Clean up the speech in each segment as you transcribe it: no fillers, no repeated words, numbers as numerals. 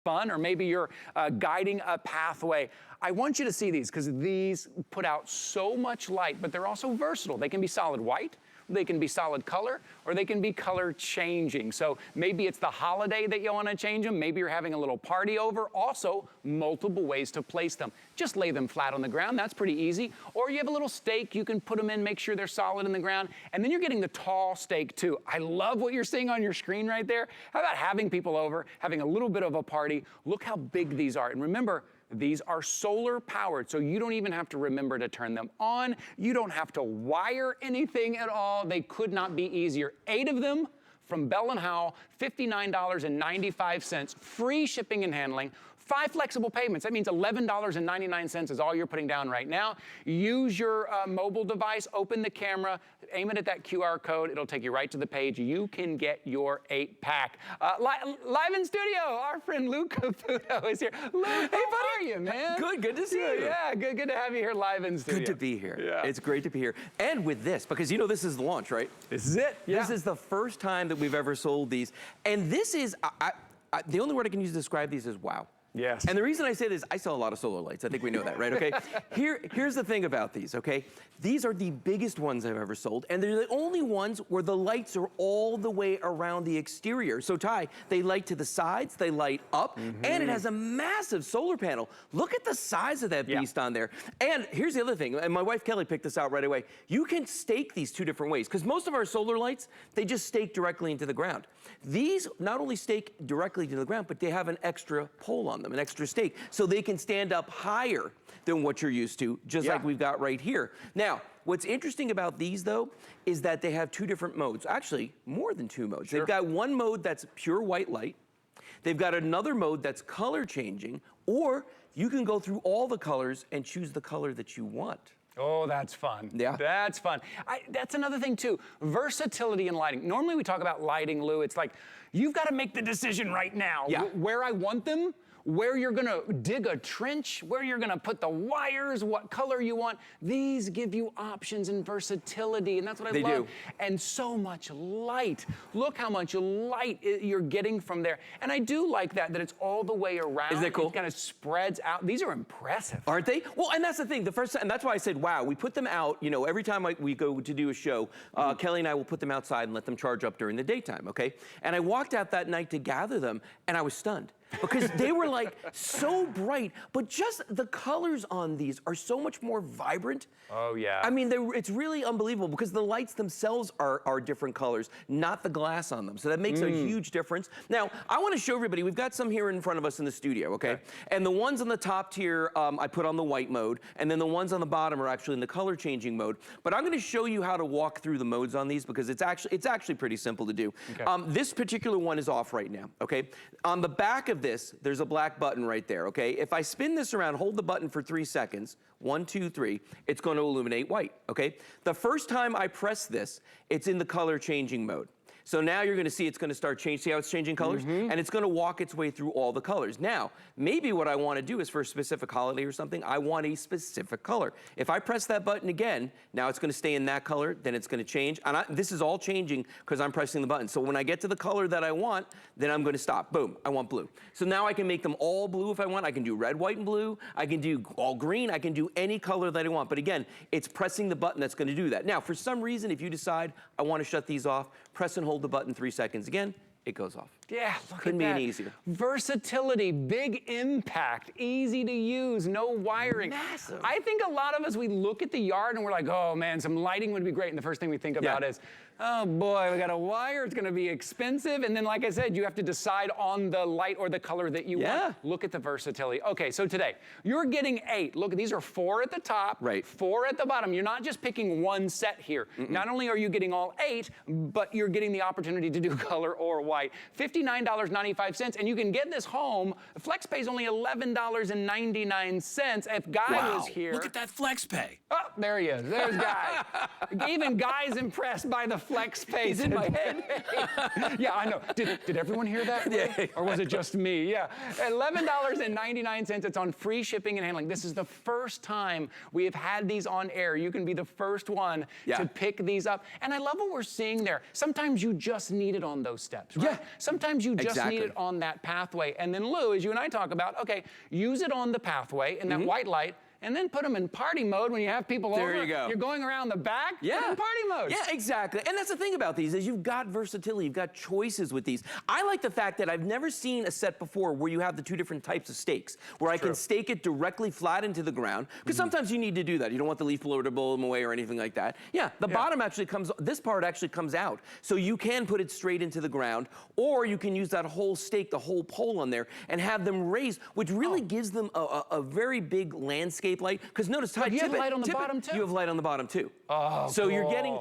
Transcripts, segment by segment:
fun, or maybe you're guiding a pathway. I want you to see these because these put out so much light, but they're also versatile. They can be solid white, they can be solid color, or they can be color changing. So maybe it's the holiday that you want to change them. Maybe you're having a little party over. Also, multiple ways to place them. Just lay them flat on the ground. That's pretty easy. Or you have a little stake. You can put them in, make sure they're solid in the ground. And then you're getting the tall stake too. I love what you're seeing on your screen right there. How about having people over, having a little bit of a party? Look how big these are. And remember, these are solar powered, so you don't even have to remember to turn them on. You don't have to wire anything at all. They could not be easier. 8 of them from Bell & Howell, $59.95, free shipping and handling. 5 flexible payments. That means $11.99 is all you're putting down right now. Use your mobile device, open the camera, aim it at that QR code. It'll take you right to the page. You can get your 8-pack. Live in studio, our friend Luke Caputo is here. Luke, hey, buddy. How are you, man? Good to see you. Yeah, good to have you here live in studio. Good to be here. Yeah. It's great to be here. And with this, because you know this is the launch, right? This is it. Yeah. This is the first time that we've ever sold these. And this is, the only word I can use to describe these is wow. Yes. And the reason I say this, I sell a lot of solar lights. I think we know that, right? Okay. Here's the thing about these, okay? These are the biggest ones I've ever sold, and they're the only ones where the lights are all the way around the exterior. So Ty, they light to the sides, they light up, and it has a massive solar panel. Look at the size of that beast on there. And here's the other thing, and my wife Kelly picked this out right away. You can stake these 2 different ways, because most of our solar lights, they just stake directly into the ground. These not only stake directly to the ground, but they have an extra pole on them, an extra stake, so they can stand up higher than what you're used to, just like we've got right here. Now, what's interesting about these though, is that they have 2 different modes, actually more than 2 modes. They've got one mode that's pure white light, they've got another mode that's color changing, or you can go through all the colors and choose the color that you want. Oh, that's fun. Yeah. That's fun. That's another thing too, versatility in lighting. Normally we talk about lighting, Lou, it's like, you've got to make the decision right now. Where I want them, where you're gonna dig a trench, where you're gonna put the wires, what color you want. These give you options and versatility, and that's what I love. They do. And so much light. Look how much light you're getting from there. And I do like that it's all the way around. Isn't that cool? It kind of spreads out. These are impressive. Aren't they? Well, and that's the thing. The first time, and that's why I said, wow, we put them out, you know, every time we go to do a show, Kelly and I will put them outside and let them charge up during the daytime, okay? And I walked out that night to gather them, and I was stunned. Because they were like so bright, but just the colors on these are so much more vibrant. Oh yeah. I mean, it's really unbelievable because the lights themselves are different colors, not the glass on them. So that makes a huge difference. Now, I want to show everybody, we've got some here in front of us in the studio, okay? And the ones on the top tier, I put on the white mode, and then the ones on the bottom are actually in the color changing mode. But I'm going to show you how to walk through the modes on these because it's actually pretty simple to do. Okay. This particular one is off right now, okay? On the back of this, there's a black button right there, okay? If I spin this around, hold the button for 3 seconds, 1, 2, 3, it's going to illuminate white, okay? The first time I press this, it's in the color changing mode. So now you're gonna see it's gonna start changing, see how it's changing colors? And it's gonna walk its way through all the colors. Now, maybe what I wanna do is for a specific holiday or something, I want a specific color. If I press that button again, now it's gonna stay in that color, then it's gonna change. And this is all changing because I'm pressing the button. So when I get to the color that I want, then I'm gonna stop. Boom, I want blue. So now I can make them all blue if I want. I can do red, white, and blue. I can do all green. I can do any color that I want. But again, it's pressing the button that's gonna do that. Now, for some reason, if you decide I wanna shut these off, press and hold the button 3 seconds again, it goes off. Yeah, look Couldn't at that. be any easier. Versatility, big impact, easy to use, no wiring. Massive. I think a lot of us, we look at the yard and we're like, oh man, some lighting would be great. And the first thing we think about is, oh boy, we got a wire, it's gonna be expensive. And then like I said, you have to decide on the light or the color that you want. Look at the versatility. Okay, so today, you're getting 8. Look, these are 4 at the top, 4 at the bottom. You're not just picking one set here. Not only are you getting all 8, but you're getting the opportunity to do color or white. $59.95, and you can get this home. FlexPay is only $11.99. If Guy was here. Look at that FlexPay. Oh, there he is. There's Guy. Even Guy's impressed by the FlexPay. He's in my head. Yeah, I know. Did everyone hear that? Yeah. Or was it just me? Yeah. $11.99. It's on free shipping and handling. This is the first time we have had these on air. You can be the first one to pick these up. And I love what we're seeing there. Sometimes you just need it on those steps, right? Sometimes sometimes you just need it on that pathway. And then Lou, as you and I talk about, okay, use it on the pathway in that white light, and then put them in party mode when you have people over. There you go. You're going around the back, put them in party mode. Yeah, exactly. And that's the thing about these is you've got versatility, you've got choices with these. I like the fact that I've never seen a set before where you have the two different types of stakes, where I can stake it directly flat into the ground, because sometimes you need to do that. You don't want the leaf blower to blow them away or anything like that. Yeah, the bottom actually comes, this part actually comes out. So you can put it straight into the ground, or you can use that whole stake, the whole pole on there, and have them raised, which really gives them a very big landscape light. Because notice, Ty, you have light on the bottom too? You have light on the bottom too. Oh, so you're getting,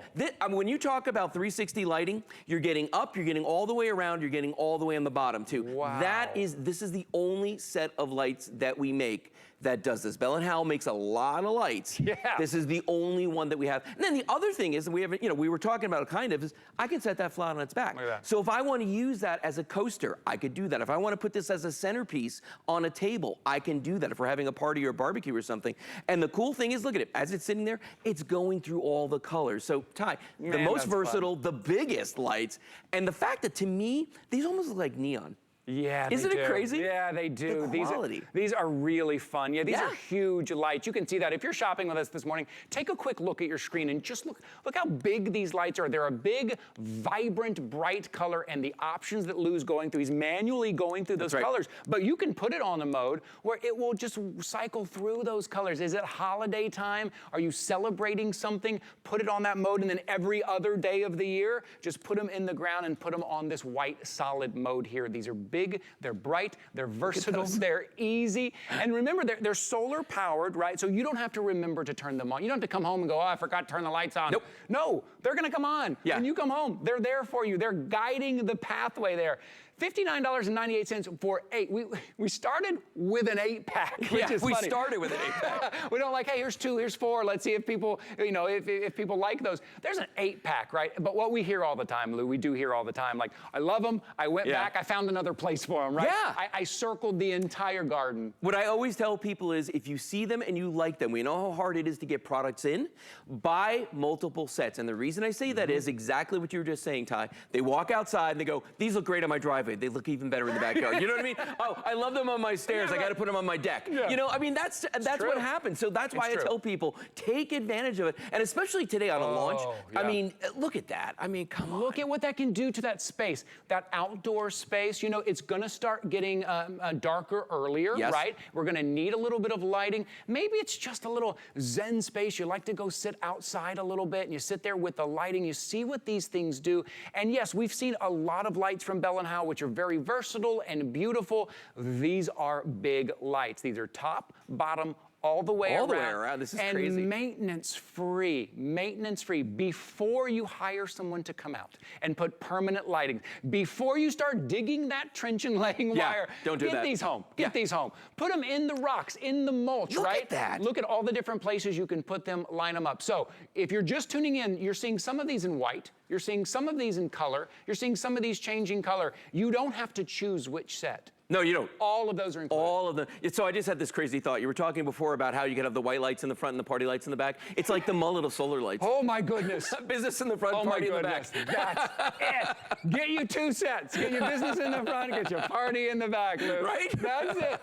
when you talk about 360 lighting, you're getting up, you're getting all the way around, you're getting all the way on the bottom too. Wow. This is the only set of lights that we make that does this. Bell & Howell makes a lot of lights. Yeah. This is the only one that we have. And then the other thing is, and we haven't, we were talking about it kind of, is I can set that flat on its back. So if I want to use that as a coaster, I could do that. If I want to put this as a centerpiece on a table, I can do that if we're having a party or a barbecue or something. And the cool thing is, look at it, as it's sitting there, it's going through all the colors. So Ty, the most versatile, the biggest lights, and the fact that to me, these almost look like neon. Yeah, Isn't it crazy? Yeah, they do. The quality. These are really fun. Yeah, these are huge lights. You can see that. If you're shopping with us this morning, take a quick look at your screen and just look how big these lights are. They're a big, vibrant, bright color, and the options that Lou's going through, he's manually going through those colors. But you can put it on a mode where it will just cycle through those colors. Is it holiday time? Are you celebrating something? Put it on that mode, and then every other day of the year, just put them in the ground and put them on this white solid mode here. These are big, they're bright, they're versatile, they're easy. And remember, they're solar powered, right? So you don't have to remember to turn them on. You don't have to come home and go, oh, I forgot to turn the lights on. Nope. No, they're gonna come on. When you come home, they're there for you. They're guiding the pathway there. $59.98 for 8. We started with an 8-pack, which is funny. We started with an 8-pack. We don't like, hey, here's 2, here's 4. Let's see if people, if people like those. There's an 8-pack, right? But what we hear all the time, Lou, we do hear all the time, like, I love them. I went back. I found another place for them, right? Yeah. I circled the entire garden. What I always tell people is, if you see them and you like them, we know how hard it is to get products in, buy multiple sets. And the reason I say that is exactly what you were just saying, Ty. They walk outside and they go, these look great on my driveway. They look even better in the backyard. You know what I mean? Oh, I love them on my stairs. I got to put them on my deck. You know, I mean, that's what happens. So that's why I tell people, take advantage of it. And especially today on a launch, I mean, look at that. I mean, come on. Look at what that can do to that space, that outdoor space. You know, it's going to start getting darker earlier, right? We're going to need a little bit of lighting. Maybe it's just a little zen space. You like to go sit outside a little bit, and you sit there with the lighting. You see what these things do. And yes, we've seen a lot of lights from Bell & Howell, which are very versatile and beautiful. These are big lights. These are top, bottom, all the way around. This is and crazy. Maintenance free before you hire someone to come out and put permanent lighting. Before you start digging that trench and laying wire, don't do that. Get these home. Get these home. Put them in the rocks, in the mulch, Look right? at that. Look at all the different places you can put them, line them up. So if you're just tuning in, you're seeing some of these in white. You're seeing some of these in color. You're seeing some of these changing color. You don't have to choose which set. No, you don't. All of those are included. All of them. So I just had this crazy thought. You were talking before about how you could have the white lights in the front and the party lights in the back. It's like the mullet of solar lights. Oh my goodness. Business in the front, party in the back. That's it. Get you 2 sets. Get your business in the front, get your party in the back, Lou. Right? That's it.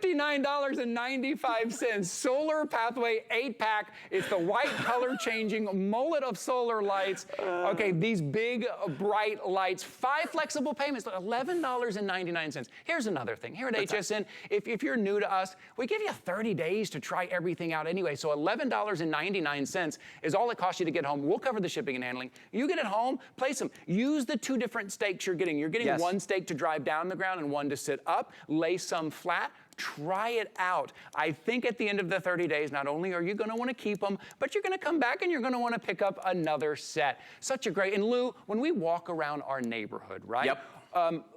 $59.95. Solar Pathway 8-pack. It's the white color changing mullet of solar lights. Okay, these big, bright lights. 5 flexible payments, $11.99. Here's another thing. Here at HSN, if you're new to us, we give you 30 days to try everything out anyway. So $11.99 is all it costs you to get home. We'll cover the shipping and handling. You get it home, place them. Use the 2 different stakes you're getting. You're getting 1 stake to drive down the ground and 1 to sit up. Lay some flat. Try it out. I think at the end of the 30 days, not only are you going to want to keep them, but you're going to come back and you're going to want to pick up another set. Such a great, and Lou, when we walk around our neighborhood, right?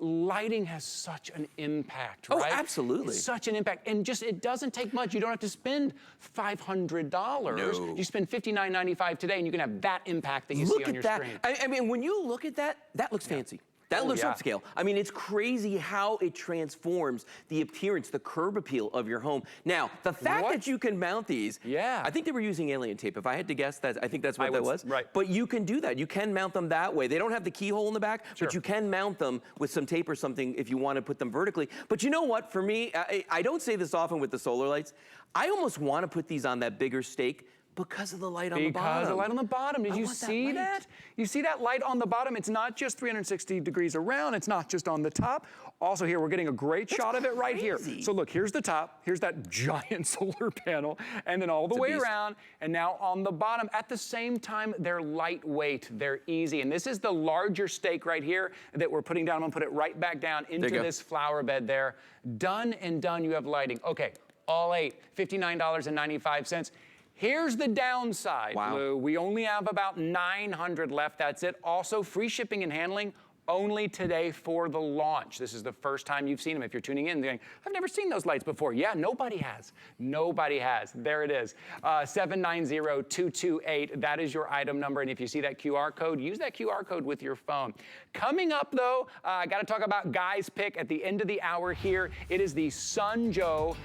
Lighting has such an impact, right? Oh, absolutely. It's such an impact. And just, it doesn't take much. You don't have to spend $500. No. You spend $59.95 today and you can have that impact that you see on your screen. I mean, when you look at that, that looks fancy. That looks yeah. upscale. I mean, it's crazy how it transforms the appearance, the curb appeal of your home. Now, the fact that you can mount these, I think they were using alien tape. If I had to guess, I think that's what that was. Right. But you can do that. You can mount them that way. They don't have the keyhole in the back, Sure. but you can mount them with some tape or something if you want to put them vertically. But you know what? For me, I don't say this often with the solar lights. I almost want to put these on that bigger stake because of the light on the bottom. Because of the light on the bottom. Did you see that? You see that light on the bottom? It's not just 360 degrees around. It's not just on the top. Also here, we're getting a great shot of it right here. So look, here's the top. Here's that giant solar panel. And then all the way around. And now on the bottom, at the same time, they're lightweight. They're easy. And this is the larger stake right here that we're putting down. I'm going to put it right back down into this flower bed there. Done and done. You have lighting. Okay, all 8, $59.95. Here's the downside, Lou. We only have about 900 left. That's it. Also, free shipping and handling only today for the launch. This is the first time you've seen them. If you're tuning in, going, I've never seen those lights before. Yeah, nobody has. Nobody has. There it is. 790-228. That is your item number. And if you see that QR code, use that QR code with your phone. Coming up, though, I got to talk about Guy's pick at the end of the hour here. It is the Sunjoe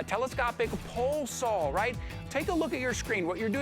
telescopic pole saw, right? Take a look at your screen. What you're doing